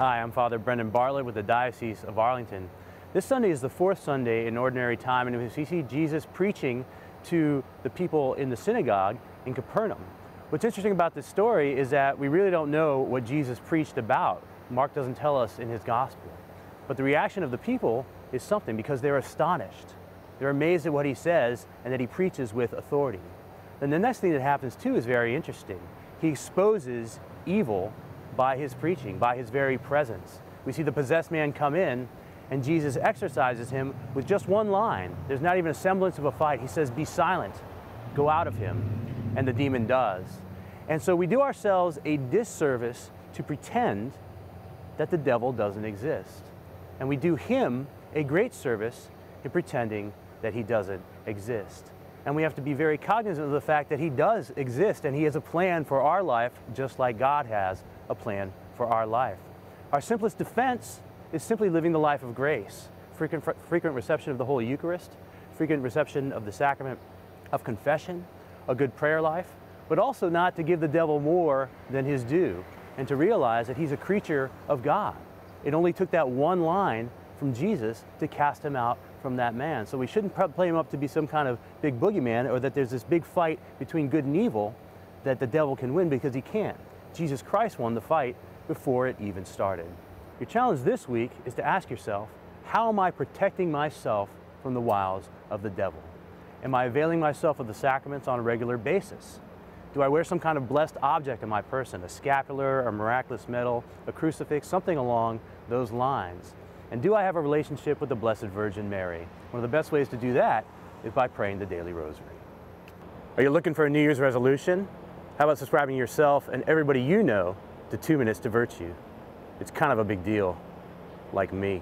Hi, I'm Father Brendan Bartlett with the Diocese of Arlington. This Sunday is the fourth Sunday in Ordinary Time, and we see Jesus preaching to the people in the synagogue in Capernaum. What's interesting about this story is that we really don't know what Jesus preached about. Mark doesn't tell us in his gospel. But the reaction of the people is something, because they're astonished. They're amazed at what he says and that he preaches with authority. Then the next thing that happens too is very interesting. He exposes evil by his preaching, by his very presence. We see the possessed man come in, and Jesus exorcises him with just one line. There's not even a semblance of a fight. He says, "Be silent, go out of him," and the demon does. And so we do ourselves a disservice to pretend that the devil doesn't exist. And we do him a great service in pretending that he doesn't exist. And we have to be very cognizant of the fact that he does exist, and he has a plan for our life, just like God has a plan for our life. Our simplest defense is simply living the life of grace, frequent reception of the Holy Eucharist, frequent reception of the sacrament of confession, a good prayer life, but also not to give the devil more than his due, and to realize that he's a creature of God. It only took that one line from Jesus to cast him out from that man. So we shouldn't play him up to be some kind of big boogeyman, or that there's this big fight between good and evil that the devil can win, because he can't. Jesus Christ won the fight before it even started. Your challenge this week is to ask yourself, how am I protecting myself from the wiles of the devil? Am I availing myself of the sacraments on a regular basis? Do I wear some kind of blessed object in my person, a scapular, a miraculous medal, a crucifix, something along those lines? And do I have a relationship with the Blessed Virgin Mary? One of the best ways to do that is by praying the daily rosary. Are you looking for a New Year's resolution? How about subscribing yourself and everybody you know to 2 Minutes to Virtue? It's kind of a big deal, like me.